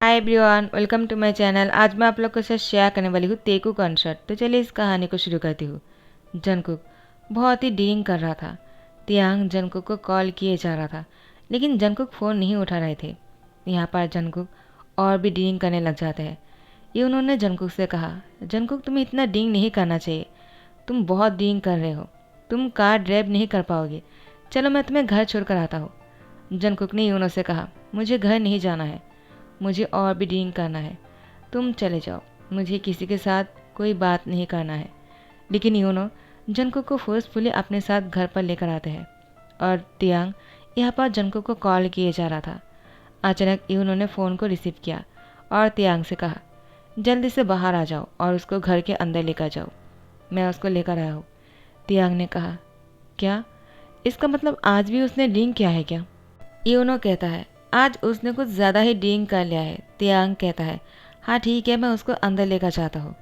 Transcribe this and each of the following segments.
Hi everyone, welcome to my channel. आज मैं आप लोग के साथ शेयर करने वाली हूँ तेकू कॉन्सर्ट। तो चलिए इस कहानी को शुरू करती हूँ। जंगकुक बहुत ही डीलिंग कर रहा था। तियांग जंगकुक को कॉल किए जा रहा था, लेकिन जंगकुक फ़ोन नहीं उठा रहे थे। यहाँ पर जंगकुक और भी डीलिंग करने लग जाते हैं। ये उन्होंने जंगकुक से कहा, जंगकुक तुम्हें इतना डीलिंग नहीं करना चाहिए, तुम बहुत डीलिंग कर रहे हो, तुम कार ड्राइव नहीं कर पाओगे। चलो मैं तुम्हें घर छोड़ कर आता हूँ। जंगकुक ने यूनो से कहा, मुझे घर नहीं जाना है, मुझे और भी ड्रिंक करना है, तुम चले जाओ, मुझे किसी के साथ कोई बात नहीं करना है। लेकिन यूनो जंको को फोर्सफुली अपने साथ घर पर लेकर आते हैं और तियांग यहाँ पर जंको को कॉल किए जा रहा था। अचानक यूनो ने फ़ोन को रिसीव किया और तियांग से कहा, जल्दी से बाहर आ जाओ और उसको घर के अंदर लेकर जाओ, मैं उसको लेकर आया हूँ। तियांग ने कहा, क्या? इसका मतलब आज भी उसने ड्रिंक किया है क्या? यूनो कहता है, आज उसने कुछ ज़्यादा ही ड्रिंक कर लिया है। तियांग कहता है, हाँ ठीक है, मैं उसको अंदर लेकर जाता हूँ।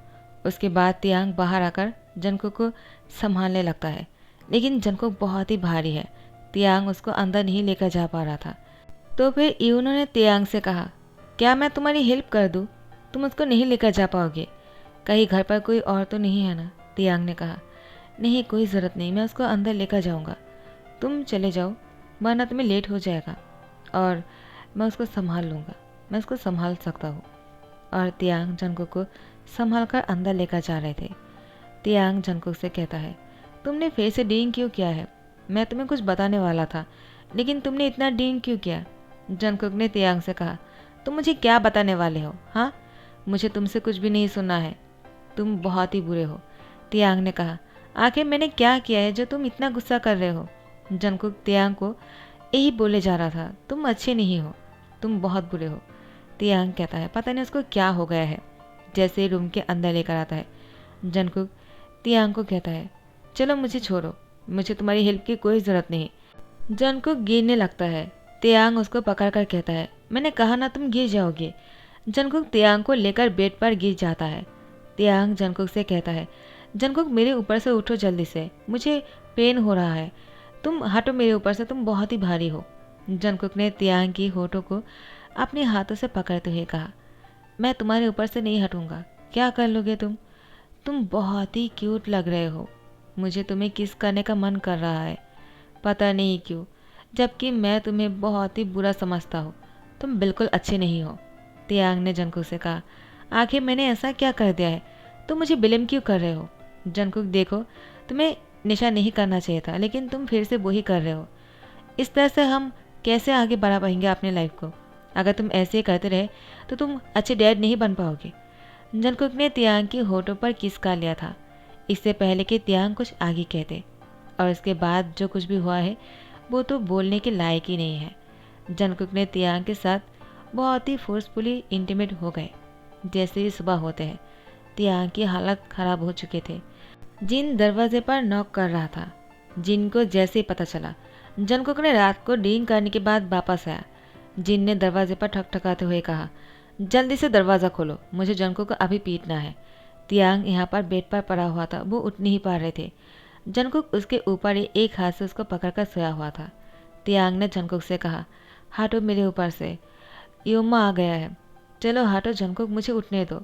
उसके बाद तियांग बाहर आकर जंको को संभालने लगता है, लेकिन जंको बहुत ही भारी है। तियांग उसको अंदर नहीं लेकर जा पा रहा था। तो फिर यूनो ने तियांग से कहा, क्या मैं तुम्हारी हेल्प कर दूँ? तुम उसको नहीं लेकर जा पाओगे, कहीं घर पर कोई और तो नहीं है ना? तियांग ने कहा, नहीं कोई ज़रूरत नहीं, मैं उसको अंदर लेकर जाऊँगा, तुम चले जाओ, वरना तुम्हें लेट हो जाएगा और मैं उसको संभाल लूँगा, मैं उसको संभाल सकता हूँ। और तियांग जंगकुक को संभाल कर अंदर लेकर जा रहे थे। तियांग जंगकुक से कहता है, तुमने फिर से डींग क्यों किया है? मैं तुम्हें कुछ बताने वाला था, लेकिन तुमने इतना डींग क्यों किया? जंगकुक ने तियांग से कहा, तुम मुझे क्या बताने वाले हो? हाँ, मुझे तुमसे कुछ भी नहीं सुनना है, तुम बहुत ही बुरे हो। तियांग ने कहा, आखिर मैंने क्या किया है जो तुम इतना गुस्सा कर रहे हो? जंगकुक तियांग को यही बोले जा रहा था, तुम अच्छे नहीं हो, तुम बहुत बुरे हो। तियांग कहता है, पता नहीं उसको क्या हो गया है। जैसे ही रूम के अंदर लेकर आता है, जंगकुक तियांग को कहता है, चलो मुझे छोड़ो, मुझे तुम्हारी हेल्प की कोई ज़रूरत नहीं। जंगकुक गिरने लगता है। तियांग उसको पकड़ कर कहता है, मैंने कहा ना तुम गिर जाओगे। जंगकुक तियांग को लेकर बेड पर गिर जाता है। तियांग जंगकुक से कहता है, जंगकुक मेरे ऊपर से उठो जल्दी से, मुझे पेन हो रहा है, तुम हटो मेरे ऊपर से, तुम बहुत ही भारी हो। जंगकुक ने तियांग की होठों को अपने हाथों से पकड़ते हुए कहा, मैं तुम्हारे ऊपर से नहीं हटूंगा, क्या कर लोगे तुम बहुत ही क्यूट लग रहे हो, मुझे तुम्हें किस करने का मन कर रहा है, पता नहीं क्यों, जबकि मैं तुम्हें बहुत ही बुरा समझता हूँ, तुम बिल्कुल अच्छे नहीं हो। तियांग ने जंगकुक से कहा, आखिर मैंने ऐसा क्या कर दिया है, तुम मुझे ब्लेम क्यों कर रहे हो? जंगकुक देखो, तुम्हें नशा नहीं करना चाहिए था, लेकिन तुम फिर से वही कर रहे हो। इस तरह से हम कैसे आगे बढ़ा पाएंगे अपने लाइफ को? अगर तुम ऐसे ही करते रहे तो तुम अच्छे डैड नहीं बन पाओगे। जंगकुक ने तियांग की होठों पर किस कर लिया था, इससे पहले कि तियांग कुछ आगे कहते। और इसके बाद जो कुछ भी हुआ है वो तो बोलने के लायक ही नहीं है। जंगकुक ने तियांग के साथ बहुत ही फोर्सफुली इंटीमेट हो गए। जैसे ही सुबह होते हैं, तियांग की हालत खराब हो चुके थे। जिन दरवाजे पर नॉक कर रहा था। जिन को जैसे ही पता चला, जंगकुक ने रात को ड्रिंक करने के बाद वापस आया। जिन ने दरवाजे पर ठकठकाते हुए कहा, जल्दी से दरवाज़ा खोलो, मुझे जंगकुक को अभी पीटना है। तियांग यहाँ पर बेड पर पड़ा हुआ था, वो उठ नहीं पा रहे थे। जंगकुक उसके ऊपर ही एक हाथ से उसको पकड़कर सोया हुआ था। तियांग ने जंगकुक से कहा, हटो मेरे ऊपर से, योमा आ गया है, चलो हटो जंगकुक, मुझे उठने दो।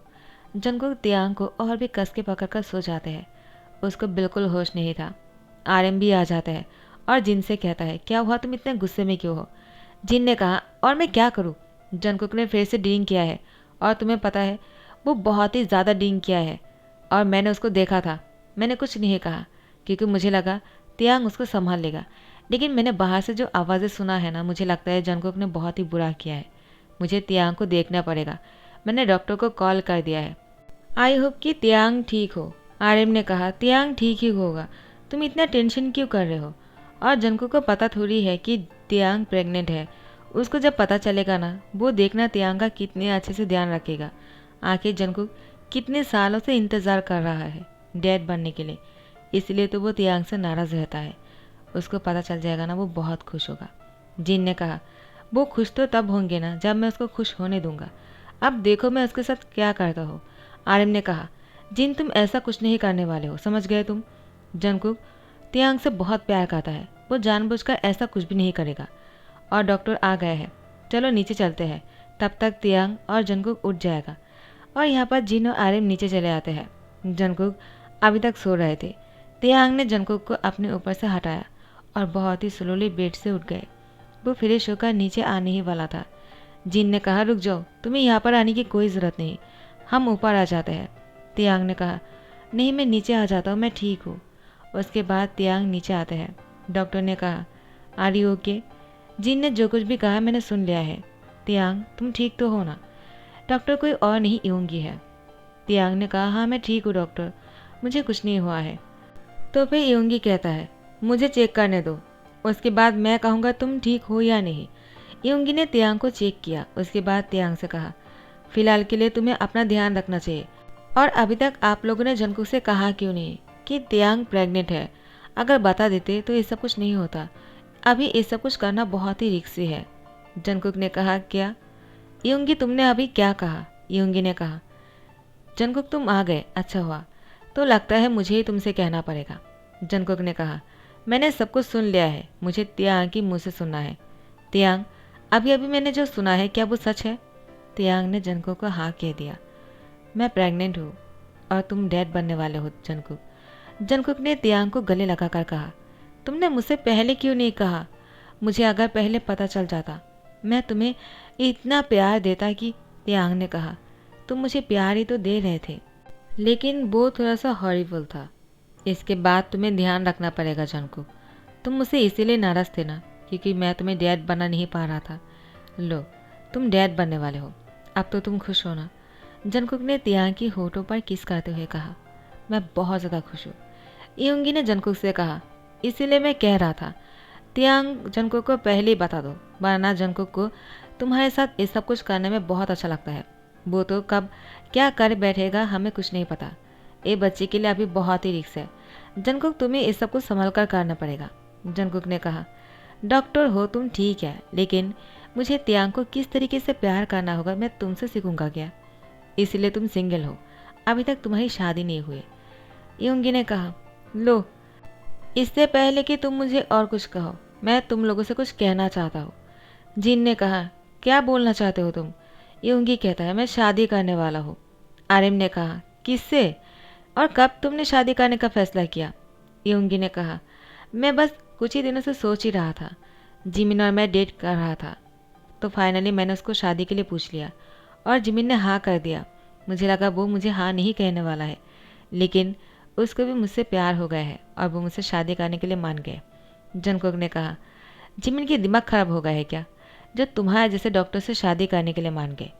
जंगकुक तियांग को और भी कस के पकड़कर सो जाते हैं। उसको बिल्कुल होश नहीं था। आरएम भी आ जाता है और जिन से कहता है, क्या हुआ, तुम इतने गुस्से में क्यों हो? जिन ने कहा, और मैं क्या करूं, जंगकुक ने फिर से ड्रिंक किया है और तुम्हें पता है वो बहुत ही ज़्यादा ड्रिंक किया है और मैंने उसको देखा था। मैंने कुछ नहीं कहा क्योंकि मुझे लगा तियांग उसको संभाल लेगा, लेकिन मैंने बाहर से जो आवाज़ें सुना है ना, मुझे लगता है जंगकुक ने बहुत ही बुरा किया है। मुझे तियांग को देखना पड़ेगा, मैंने डॉक्टर को कॉल कर दिया है। आई होप कि तियांग ठीक हो। आरएम ने कहा, तियांग ठीक ही होगा, तुम इतना टेंशन क्यों कर रहे हो? और जंगकुक को पता थोड़ी है कि तियांग प्रेग्नेंट है, उसको जब पता चलेगा ना, वो देखना तियांग का कितने अच्छे से ध्यान रखेगा। आखिर जंगकुक कितने सालों से इंतज़ार कर रहा है डैड बनने के लिए, इसलिए तो वो तियांग से नाराज़ रहता है। उसको पता चल जाएगा ना, वो बहुत खुश होगा। जिन ने कहा, वो खुश तो तब होंगे ना जब मैं उसको खुश होने दूंगा, अब देखो मैं उसके साथ क्या करता हूँ। आर्यन ने कहा, जिन तुम ऐसा कुछ नहीं करने वाले हो, समझ गए तुम? जंगकुक तियांग से बहुत प्यार करता है, वो जानबूझकर ऐसा कुछ भी नहीं करेगा। और डॉक्टर आ गए हैं, चलो नीचे चलते हैं तब तक तियांग और जंगकुक उठ जाएगा और यहाँ पर जिन और आर्यन नीचे चले आते हैं। जंगकुक अभी तक सो रहे थे। तियांग ने जंगकुक को अपने ऊपर से हटाया और बहुत ही स्लोली बेड से उठ गए। वो फ्रेश होकर नीचे आने ही वाला था। जिन ने कहा, रुक जाओ, तुम्हें यहाँ पर आने की कोई ज़रूरत नहीं, हम ऊपर आ जाते हैं। तियांग ने कहा, नहीं, मैं नीचे आ जाता हूँ, मैं ठीक हूँ। उसके बाद तियांग नीचे आते हैं। डॉक्टर ने कहा, आर यू ओके? जिन ने जो कुछ भी कहा मैंने सुन लिया है। तियांग, तुम ठीक तो हो ना? डॉक्टर कोई और नहीं, यूंगी है। तियांग ने कहा, हाँ मैं ठीक हूँ डॉक्टर, मुझे कुछ नहीं हुआ है। तो फिर यूंगी कहता है, मुझे चेक करने दो, उसके बाद मैं कहूँगा तुम ठीक हो या नहीं। यूंगी ने तियांग को चेक किया। उसके बाद तियांग से कहा, फिलहाल के लिए तुम्हें अपना ध्यान रखना चाहिए। और अभी तक आप लोगों ने जंगकुक से कहा क्यों नहीं कि तियांग प्रेग्नेंट है? अगर बता देते तो ये सब कुछ नहीं होता। अभी ये सब कुछ करना बहुत ही रिस्की है। जंगकुक ने कहा, क्या? यूंगी, तुमने अभी क्या कहा? यूंगी ने कहा, जंगकुक तुम आ गए, अच्छा हुआ। तो लगता है मुझे ही तुमसे कहना पड़ेगा। जंगकुक ने कहा, मैंने सब कुछ सुन लिया है, मुझे तियांग की मुँह से सुनना है। तियांग, अभी अभी मैंने जो सुना है क्या वो सच है? तियांग ने जंगकुक को हाँ कह दिया। मैं प्रेग्नेंट हूँ और तुम डैड बनने वाले हो जंगकुक। जंगकुक ने तियांग को गले लगाकर कहा, तुमने मुझसे पहले क्यों नहीं कहा? मुझे अगर पहले पता चल जाता मैं तुम्हें इतना प्यार देता कि। तियांग ने कहा, तुम मुझे प्यार ही तो दे रहे थे, लेकिन वो थोड़ा सा हॉरिबल था। इसके बाद तुम्हें ध्यान रखना पड़ेगा जंगकुक। तुम मुझसे इसीलिए नाराज़ थे ना, क्योंकि मैं तुम्हें डैड बना नहीं पा रहा था। लो, तुम डैड बनने वाले हो, अब तो तुम खुश हो ना? जंगकुक ने तियांग की होठों पर किस करते हुए कहा, मैं बहुत ज़्यादा खुश हूँ। यूंगी ने जंगकुक से कहा, इसीलिए मैं कह रहा था तियांग जंगकुक को पहले ही बता दो, वरना जंगकुक को तुम्हारे साथ ये सब कुछ करने में बहुत अच्छा लगता है। वो तो कब क्या कर बैठेगा हमें कुछ नहीं पता। ये बच्चे के लिए अभी बहुत ही रिस्क है। जंगकुक, तुम्हें ये सब कुछ संभल कर करना पड़ेगा। जंगकुक ने कहा, डॉक्टर हो तुम ठीक है, लेकिन मुझे तियांग को किस तरीके से प्यार करना होगा मैं तुमसे सीखूंगा क्या? इसलिए तुम सिंगल हो, अभी तक तुम्हारी शादी नहीं हुई। यूंगी ने कहा, लो, इससे पहले कि तुम मुझे और कुछ कहो, मैं तुम लोगों से कुछ कहना चाहता हूँ। जिन ने कहा, क्या बोलना चाहते हो तुम? यूंगी कहता है, मैं शादी करने वाला हूँ। आर्यन ने कहा, किससे और कब तुमने शादी करने का फैसला किया? यूंगी ने कहा, मैं बस कुछ ही दिनों से सोच ही रहा था। जिमिन और मैं डेट कर रहा था, तो फाइनली मैंने उसको शादी के लिए पूछ लिया और जिमिन ने हाँ कर दिया। मुझे लगा वो मुझे हाँ नहीं कहने वाला है, लेकिन उसको भी मुझसे प्यार हो गया है और वो मुझसे शादी करने के लिए मान गए। जंगकुक ने कहा, जिमिन की दिमाग खराब हो गया है क्या, जो तुम्हारे जैसे डॉक्टर से शादी करने के लिए मान गए?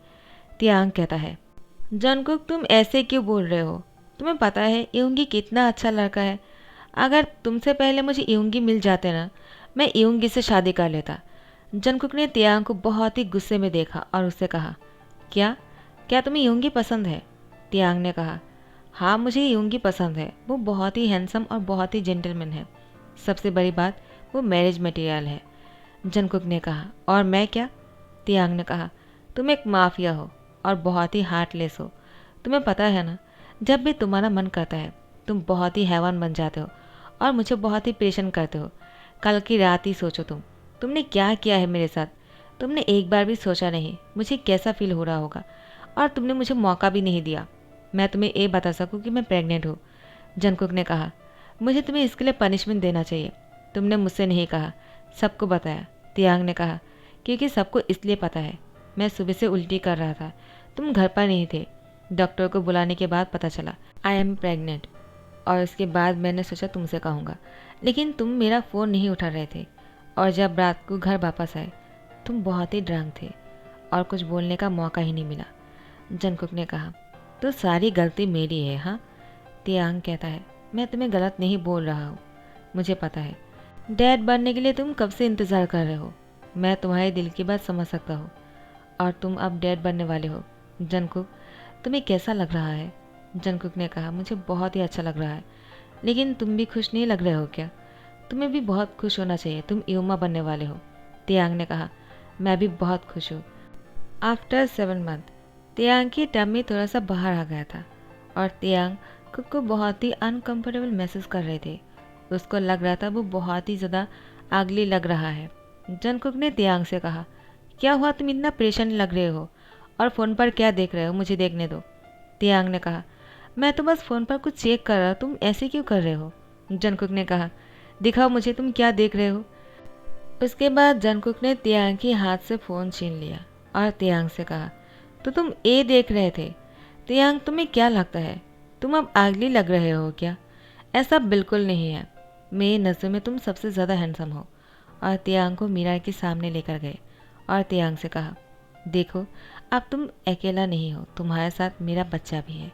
तियांग कहता है, जंगकुक तुम ऐसे क्यों बोल रहे हो? तुम्हें पता है यूंगी कितना अच्छा लड़का है। अगर तुमसे पहले मुझे यूंगी मिल जाते ना, मैं यूंगी से शादी कर लेता। जंगकुक ने तियांग को बहुत ही गुस्से में देखा और उससे कहा, क्या क्या तुम्हें यूंगी पसंद है? तियांग ने कहा, हाँ मुझे यूंगी पसंद है, वो बहुत ही हैंडसम और बहुत ही जेंटलमैन है। सबसे बड़ी बात, वो मैरिज मटेरियल है। जंगकुक ने कहा, और मैं क्या? तियांग ने कहा, तुम एक माफिया हो और बहुत ही हार्टलेस हो। तुम्हें पता है ना, जब भी तुम्हारा मन करता है तुम बहुत ही हैवान बन जाते हो और मुझे बहुत ही परेशान करते हो। कल की रात ही सोचो तुमने क्या किया है मेरे साथ। तुमने एक बार भी सोचा नहीं मुझे कैसा फील हो रहा होगा, और तुमने मुझे मौका भी नहीं दिया मैं तुम्हें ये बता सकूं कि मैं प्रेग्नेंट हूँ। जंगकुक ने कहा, मुझे तुम्हें इसके लिए पनिशमेंट देना चाहिए। तुमने मुझसे नहीं कहा, सबको बताया। तियांग ने कहा, क्योंकि सबको इसलिए पता है, मैं सुबह से उल्टी कर रहा था, तुम घर पर नहीं थे। डॉक्टर को बुलाने के बाद पता चला आई एम प्रेग्नेंट, और उसके बाद मैंने सोचा तुमसे कहूँगा, लेकिन तुम मेरा फ़ोन नहीं उठा रहे थे। और जब रात को घर वापस आए तुम बहुत ही ड्रंक थे और कुछ बोलने का मौका ही नहीं मिला। जंगकुक ने कहा, तो सारी गलती मेरी है हाँ? तियांग कहता है, मैं तुम्हें गलत नहीं बोल रहा हूँ, मुझे पता है डैड बनने के लिए तुम कब से इंतज़ार कर रहे हो। मैं तुम्हारे दिल की बात समझ सकता हूँ और तुम अब डैड बनने वाले हो। जंगकुक, तुम्हें कैसा लग रहा है? जंगकुक ने कहा, मुझे बहुत ही अच्छा लग रहा है, लेकिन तुम भी खुश नहीं लग रहे हो क्या? तुम्हें भी बहुत खुश होना चाहिए, तुम यूमा बनने वाले हो। तियांग ने कहा, मैं भी बहुत खुश हूँ। आफ्टर 7 मंथ तियांग की टम्मी थोड़ा सा बाहर आ गया था और तियांग खुद को बहुत ही अनकंफर्टेबल महसूस कर रहे थे। उसको लग रहा था वो बहुत ही ज़्यादा आगली लग रहा है। जंगकुक ने तियांग से कहा, क्या हुआ, तुम इतना परेशान लग रहे हो और फ़ोन पर क्या देख रहे हो, मुझे देखने दो। तियांग ने कहा, मैं तो बस फ़ोन पर कुछ चेक कर रहा, तुम ऐसे क्यों कर रहे हो। जंगकुक ने कहा, दिखाओ मुझे तुम क्या देख रहे हो। उसके बाद जंगकुक ने तियांग के हाथ से फ़ोन छीन लिया और तियांग से कहा, तो तुम ये देख रहे थे। तियांग, तुम्हें क्या लगता है तुम अब आगली लग रहे हो क्या? ऐसा बिल्कुल नहीं है, मेरी नज़र में तुम सबसे ज़्यादा हैंडसम हो। और तियांग को मीरा के सामने लेकर गए और तियांग से कहा, देखो अब तुम अकेला नहीं हो, तुम्हारे साथ मेरा बच्चा भी है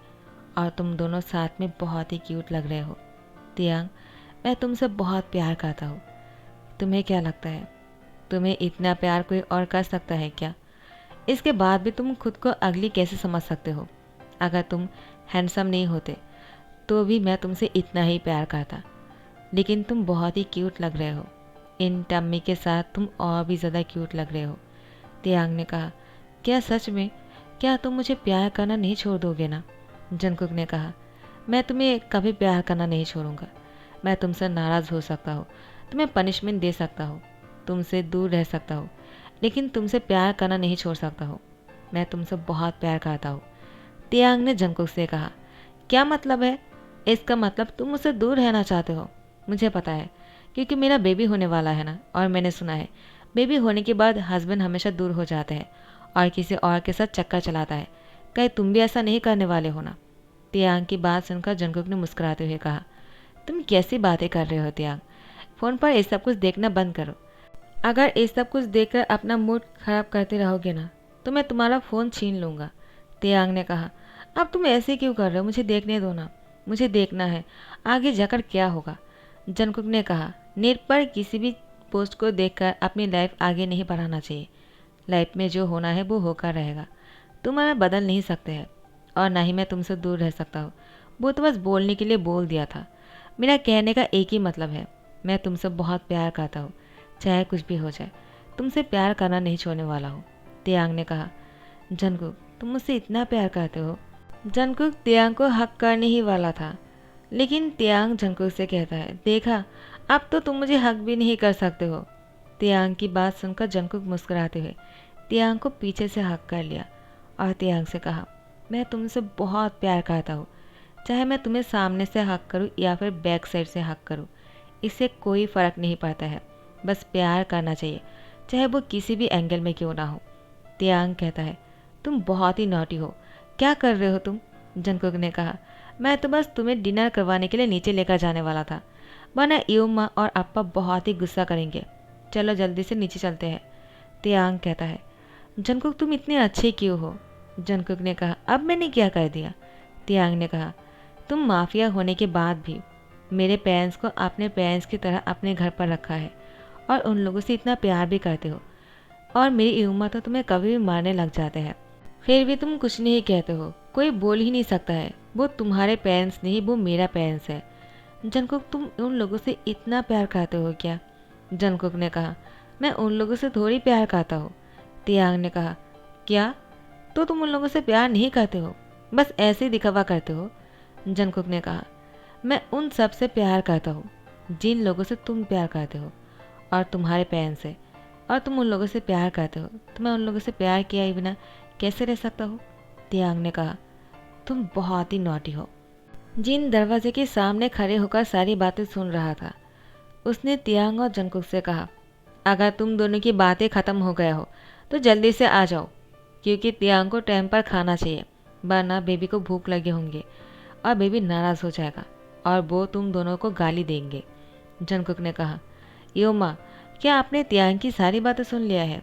और तुम दोनों साथ में बहुत ही क्यूट लग रहे हो। तियांग, मैं तुमसे बहुत प्यार करता हूँ। तुम्हें क्या लगता है तुम्हें इतना प्यार कोई और कर सकता है क्या? इसके बाद भी तुम खुद को अगली कैसे समझ सकते हो? अगर तुम हैंडसम नहीं होते तो भी मैं तुमसे इतना ही प्यार करता, लेकिन तुम बहुत ही क्यूट लग रहे हो। इन टम्मी के साथ तुम और भी ज़्यादा क्यूट लग रहे हो। तियांग ने कहा, क्या सच में? क्या तुम मुझे प्यार करना नहीं छोड़ दोगे ना? जंगकुक ने कहा, मैं तुम्हें कभी प्यार करना नहीं छोड़ूंगा। मैं तुमसे नाराज़ हो सकता हूँ, तुम्हें पनिशमेंट दे सकता हूँ, तुमसे दूर रह सकता हूँ, लेकिन तुमसे प्यार करना नहीं छोड़ सकता हूँ। मैं तुमसे बहुत प्यार करता हूँ। तियांग ने जंगकुक से कहा, क्या मतलब है? इसका मतलब तुम मुझसे दूर रहना चाहते हो। मुझे पता है, क्योंकि मेरा बेबी होने वाला है ना, और मैंने सुना है बेबी होने के बाद हस्बैंड हमेशा दूर हो जाते हैं और किसी और के साथ चक्कर चलाता है। कहीं तुम भी ऐसा नहीं करने वाले हो ना? तियांग की बात सुनकर जंगकुक ने मुस्कुराते हुए कहा, तुम कैसी बातें कर रहे हो तियांग? फ़ोन पर ये सब कुछ देखना बंद करो। अगर ये सब कुछ देखकर अपना मूड खराब करते रहोगे ना तो मैं तुम्हारा फ़ोन छीन लूँगा। तियांग ने कहा, अब तुम ऐसे क्यों कर रहे हो, मुझे देखने दो ना, मुझे देखना है आगे जाकर क्या होगा। जंगकुक ने कहा, नेट पर किसी भी पोस्ट को देखकर अपनी लाइफ आगे नहीं बढ़ाना चाहिए। लाइफ में जो होना है वो होकर रहेगा। तुम हमें बदल नहीं सकते हैं और ना ही मैं तुमसे दूर रह सकता हूँ। वो तो बस बोलने के लिए बोल दिया था। मेरा कहने का एक ही मतलब है, मैं तुमसे बहुत प्यार करता हूँ, चाहे कुछ भी हो जाए। तुमसे प्यार करना नहीं छोड़ने वाला हूँ। तियांग ने कहा, जंगकुक तुम मुझसे इतना प्यार करते हो। जंगकुक तियांग को हक करने ही वाला था, लेकिन तियांग जंगकुक से कहता है, देखा अब तो तुम मुझे हक भी नहीं कर सकते हो। तियांग की बात सुनकर जंगकुक मुस्कुराते हुए तियांग को पीछे से हक कर लिया और तियांग से कहा, मैं तुमसे बहुत प्यार करता हूँ, चाहे मैं तुम्हें सामने से हक करूँ या फिर बैक साइड से हक करूँ, इससे कोई फ़र्क नहीं पड़ता है। बस प्यार करना चाहिए, चाहे वो किसी भी एंगल में क्यों ना हो। तियांग कहता है, तुम बहुत ही नॉटी हो, क्या कर रहे हो तुम? जंगकुक ने कहा, मैं तो बस तुम्हें डिनर करवाने के लिए नीचे लेकर जाने वाला था, वरना यूमा और अप्पा बहुत ही गुस्सा करेंगे। चलो जल्दी से नीचे चलते हैं। तियांग कहता है, जंगकुक तुम इतने अच्छे क्यों हो? जंगकुक ने कहा, अब मैंने क्या कर दिया? तियांग ने कहा, तुम माफिया होने के बाद भी मेरे पेरेंट्स को अपने पेरेंट्स की तरह अपने घर पर रखा है और उन लोगों से इतना प्यार भी करते हो, और मेरी यूमा तो तुम्हें कभी भी मारने लग जाते हैं, फिर भी तुम कुछ नहीं कहते हो। कोई बोल ही नहीं सकता है, वो तुम्हारे पेरेंट्स नहीं, वो मेरा पेरेंट्स है। जंगकुक तुम उन लोगों से इतना प्यार करते हो क्या? जंगकुक ने कहा, मैं उन लोगों से थोड़ी प्यार करता हूँ। तियांग ने कहा, क्या? तो तुम उन लोगों से प्यार नहीं करते हो, बस ऐसे ही दिखावा करते हो। जंगकुक ने कहा, मैं उन सब से प्यार करता हूँ जिन लोगों से तुम प्यार करते हो और तुम्हारे पेरेंट्स से, और तुम उन लोगों से प्यार करते हो तो मैं उन लोगों से प्यार किए ही बिना कैसे रह सकता हूँ? तियांग ने कहा, तुम बहुत ही नॉटी हो। जिन दरवाजे के सामने खड़े होकर सारी बातें सुन रहा था, उसने तियांग और जंगकुक से कहा, अगर तुम दोनों की बातें ख़त्म हो गया हो तो जल्दी से आ जाओ, क्योंकि तियांग को टाइम पर खाना चाहिए, वरना बेबी को भूख लगे होंगे और बेबी नाराज़ हो जाएगा और वो तुम दोनों को गाली देंगे। जंगकुक ने कहा, योमा क्या आपने तियांग की सारी बातें सुन लिया है?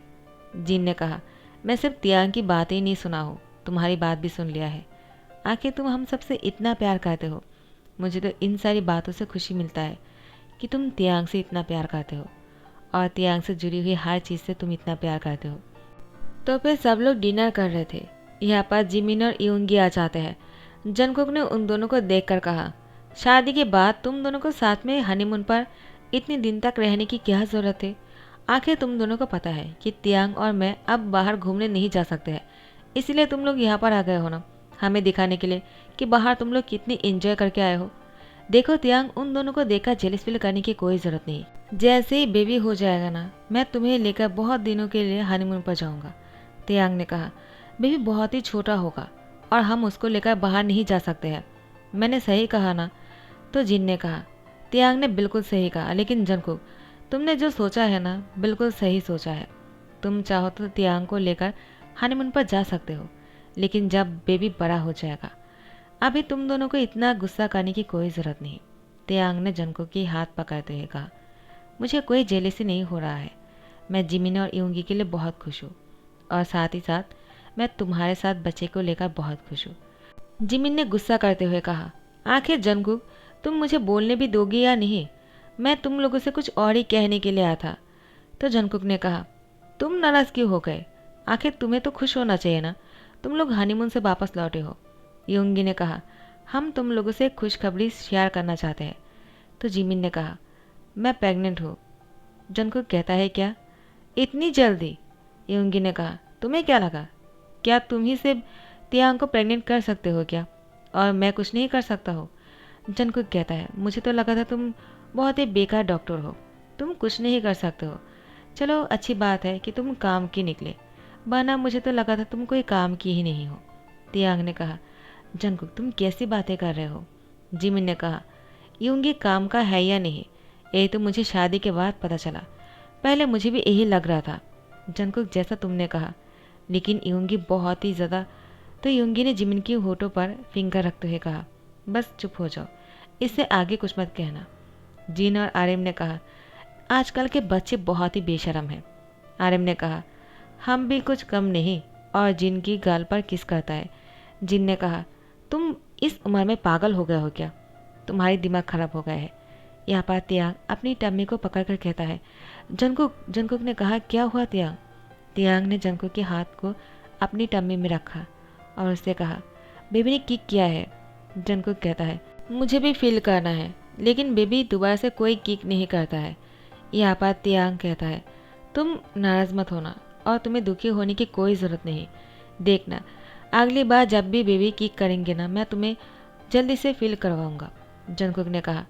जिन ने कहा, मैं सिर्फ तियांग की बातें ही नहीं सुना हूँ, तुम्हारी बात भी सुन लिया है। आखिर तुम हम सबसे इतना प्यार करते हो, मुझे तो इन सारी बातों से खुशी मिलता है कि तुम तियांग से इतना प्यार करते हो और तियांग से जुड़ी हुई हर चीज़ से तुम इतना प्यार करते हो। तो फिर सब लोग डिनर कर रहे थे। यहाँ पर जिमिन और यूंगी आ जाते हैं। जंगकुक ने उन दोनों को देखकर कहा, शादी के बाद तुम दोनों को साथ में हनीमून पर इतने दिन तक रहने की क्या ज़रूरत है? आखिर तुम दोनों को पता है कि तियांग और मैं अब बाहर घूमने नहीं जा सकते हैं, इसलिए तुम लोग यहाँ पर आ गए हो ना, हमें दिखाने के लिए कि बाहर तुम लोग कितनी एंजॉय करके आए हो। देखो तियांग, उन दोनों को देखकर जेलस फील करने की कोई ज़रूरत नहीं। जैसे ही बेबी हो जाएगा ना, मैं तुम्हें लेकर बहुत दिनों के लिए हनीमून पर जाऊंगा। तियांग ने कहा, बेबी बहुत ही छोटा होगा और हम उसको लेकर बाहर नहीं जा सकते हैं। मैंने सही कहा ना? तो जिन ने कहा, तियांग ने बिल्कुल सही कहा, लेकिन जंगकुक, तुमने जो सोचा है ना, बिल्कुल सही सोचा है। तुम चाहो तो तियांग को लेकर हनीमून पर जा सकते हो, लेकिन जब बेबी बड़ा हो जाएगा। अभी तुम दोनों को इतना गुस्सा करने की कोई ज़रूरत नहीं। तियांग ने जंगकुक की हाथ पकड़ते हुए कहा, मुझे कोई जेलसी नहीं हो रहा है। मैं जिमिन और यूंगी के लिए बहुत खुश हूँ, और साथ ही साथ मैं तुम्हारे साथ बच्चे को लेकर बहुत खुश हूँ। जिमिन ने गुस्सा करते हुए कहा, आखिर जंगकुक, तुम मुझे बोलने भी दोगी या नहीं? मैं तुम लोगों से कुछ और ही कहने के लिए आया था। तो जंगकुक ने कहा, तुम नाराज़ क्यों हो गए? आखिर तुम्हें तो खुश होना चाहिए ना, तुम लोग हनीमून से वापस लौटे हो। यूंगी ने कहा, हम तुम लोगों से खुशखबरी शेयर करना चाहते हैं। तो जिमिन ने कहा, मैं प्रेग्नेंट हूँ। जंगकुक कहता है, क्या इतनी जल्दी? यूंगी ने कहा, तुम्हें क्या लगा, क्या तुम ही से तियांग को प्रेग्नेंट कर सकते हो क्या, और मैं कुछ नहीं कर सकता हूँ? जंगकुक कहता है, मुझे तो लगा था तुम बहुत ही बेकार डॉक्टर हो, तुम कुछ नहीं कर सकते हो। चलो अच्छी बात है कि तुम काम की निकले, वरना मुझे तो लगा था तुम कोई काम की ही नहीं हो। तियांग ने कहा, जंगकुक तुम कैसी बातें कर रहे हो? जिमिन ने कहा, यूंगी काम का है या नहीं, ये तो मुझे शादी के बाद पता चला। पहले मुझे भी यही लग रहा था। जंगकुक, जैसा तुमने कहा, लेकिन यूंगी बहुत ही ज़्यादा। तो यूंगी ने जिमिन की होठों पर फिंगर रखते हुए कहा, बस चुप हो जाओ, इससे आगे कुछ मत कहना। जिन और आरिम ने कहा, आजकल के बच्चे बहुत ही बेशरम हैं। आरिम ने कहा, हम भी कुछ कम नहीं, और जिन की गाल पर किस करता है। जिन ने कहा, तुम इस उम्र में पागल हो गए हो क्या? तुम्हारी दिमाग खराब हो गया है। यहाँ पर तियांग अपनी टम्मी को पकड़कर कहता है, जंगकुक। जंगकुक ने कहा, क्या हुआ तियांग? तियांग ने जंगकुक के हाथ को अपनी टम्मी में रखा और उससे कहा, बेबी ने किक किया है। जंगकुक कहता है, मुझे भी फील करना है, लेकिन बेबी दोबारा से कोई किक नहीं करता है। यहाँ पर तियांग कहता है, तुम नाराज़ मत होना, और तुम्हें दुखी होने की कोई ज़रूरत नहीं। देखना, अगली बार जब भी बेबी किक करेंगे ना, मैं तुम्हें जल्दी से फील करवाऊंगा। जंगकुक ने कहा,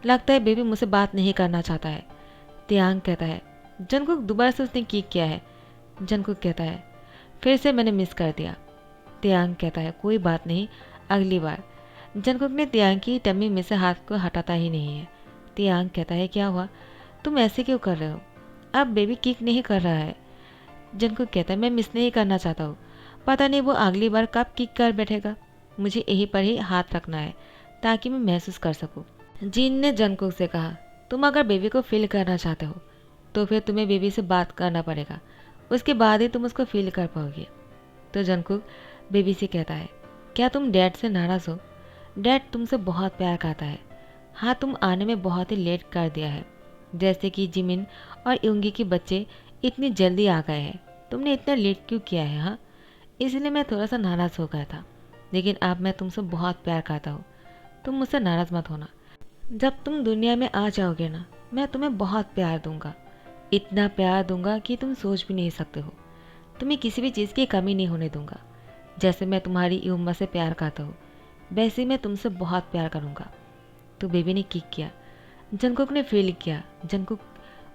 लगता है बेबी मुझसे बात नहीं करना चाहता है। तियांग कहता है, जंगकुक दोबारा से उसने किक किया है। जंगकुक कहता है, फिर से मैंने मिस कर दिया। तियांग कहता है, कोई बात नहीं, अगली बार। जंगकुक ने तियांग की टम्मी में से हाथ को हटाता ही नहीं है। तियांग कहता है, क्या हुआ, तुम ऐसे क्यों कर रहे हो? अब बेबी किक नहीं कर रहा है। जंगकुक कहता है, मैं मिस नहीं करना चाहता हूँ, पता नहीं वो अगली बार कब किक कर बैठेगा। मुझे यहीं पर ही हाथ रखना है ताकि मैं महसूस कर सकूँ। जिन ने जंगकुक से कहा, तुम अगर बेबी को फील करना चाहते हो तो फिर तुम्हें बेबी से बात करना पड़ेगा, उसके बाद ही तुम उसको फील कर पाओगे। तो जंगकुक बेबी से कहता है, क्या तुम डैड से नाराज़ हो? डैड तुमसे बहुत प्यार करता है। हाँ, तुम आने में बहुत ही लेट कर दिया है, जैसे कि जिमिन और यूंगी के बच्चे इतनी जल्दी आ गए हैं। तुमने इतना लेट क्यों किया है? हाँ, इसलिए मैं थोड़ा सा नाराज़ हो गया था, लेकिन अब मैं तुमसे बहुत प्यार करता हूँ, तुम मुझसे नाराज़ मत होना। जब तुम दुनिया में आ जाओगे ना, मैं तुम्हें बहुत प्यार दूंगा, इतना प्यार दूंगा कि तुम सोच भी नहीं सकते हो। तुम्हें किसी भी चीज़ की कमी नहीं होने दूंगा। जैसे मैं तुम्हारी उम्र से प्यार करता हूँ, वैसे ही मैं तुमसे बहुत प्यार करूँगा। तो बेबी ने किक किया। जंगकुक ने फील किया। जंगकुक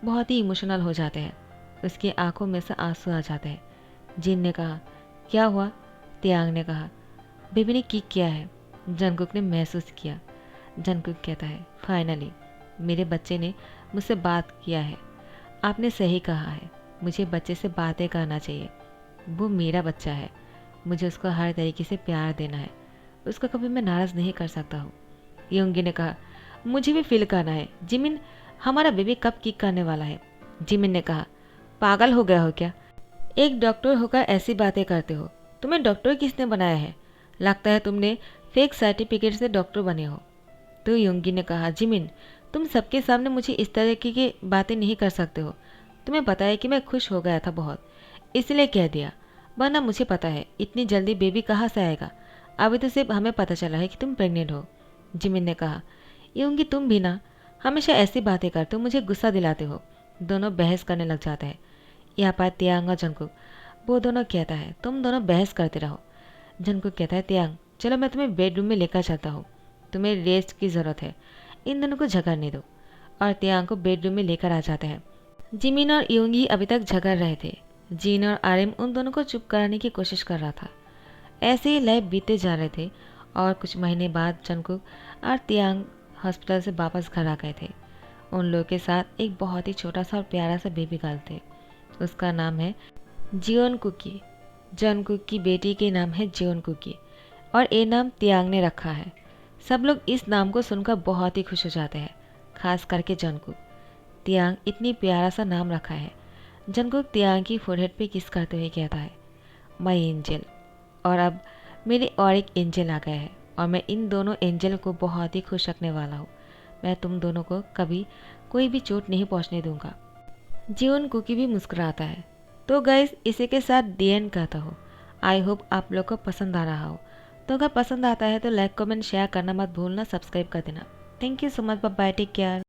बहुत ही इमोशनल हो जाते हैं, उसकी आंखों में से आंसू आ जाते हैं। जिन ने कहा, क्या हुआ? तियांग ने कहा, बेबी ने किक किया है। जंगकुक ने महसूस किया। जंगकुक कहता है, फाइनली मेरे बच्चे ने मुझसे बात किया है। आपने सही कहा है, मुझे बच्चे से बातें करना चाहिए। वो मेरा बच्चा है, मुझे उसको हर तरीके से प्यार देना है, उसको कभी मैं नाराज़ नहीं कर सकता हूँ। योंगी ने कहा, मुझे भी फील करना है। जिमिन, हमारा बेबी कब किक करने वाला है? जिमिन ने कहा, पागल हो गया हो क्या? एक डॉक्टर होकर ऐसी बातें करते हो? तुम्हें डॉक्टर किसने बनाया है? लगता है तुमने फेक सर्टिफिकेट से डॉक्टर बने हो। तो योंगी ने कहा, जिमिन, तुम सबके सामने मुझे इस तरह की बातें नहीं कर सकते हो। तुम्हें पता है कि मैं खुश हो गया था बहुत, इसलिए कह दिया, वरना मुझे पता है इतनी जल्दी बेबी कहाँ से आएगा। अभी तो सिर्फ हमें पता चला है कि तुम प्रेग्नेंट हो। जिमिन ने कहा, योंगी तुम भी ना हमेशा ऐसी बातें करते हो, मुझे गुस्सा दिलाते हो। दोनों बहस करने लग जाते हैं। यहाँ पर तियांग और जंगकुक, वो दोनों कहता है, तुम दोनों बहस करते रहो। जंगकुक कहता है, तियांग चलो मैं तुम्हें बेडरूम में लेकर चलता हूँ, तुम्हें रेस्ट की ज़रूरत है, इन दोनों को झगड़ने दो। और तियांग को बेडरूम में लेकर आ जाते हैं। जिमिन और योंगी अभी तक झगड़ रहे थे। जीन और आरिम उन दोनों को चुप कराने की कोशिश कर रहा था। ऐसे ही लाइफ बीते जा रहे थे और कुछ महीने बाद जंगकुक और तियांग हॉस्पिटल से वापस घर आ गए थे। उन लोगों के साथ एक बहुत ही छोटा सा और प्यारा सा बेबी गर्ल थे। उसका नाम है जियोन कुकी। जंगकुक की बेटी के नाम है जियोन कुकी और ये नाम तियांग ने रखा है। सब लोग इस नाम को सुनकर बहुत ही खुश हो जाते हैं, खास करके जंगकुक। तियांग इतनी प्यारा सा नाम रखा है। जंगकुक तियांग की फोरहेड पे किस करते हुए कहता है, माय एंजल। और अब मेरे और एक एंजल आ गया है और मैं इन दोनों एंजल को बहुत ही खुश रखने वाला हूँ। मैं तुम दोनों को कभी कोई भी चोट नहीं पहुँचने दूंगा। जियोन कुकी भी मुस्कुराता है। तो गाइस, इसी के साथ दी एंड कहता हूँ। आई होप आप लोग को पसंद आ रहा हो। तो अगर पसंद आता है तो लाइक कमेंट शेयर करना मत भूलना, सब्सक्राइब कर देना। Thank you so much, bye bye, take care.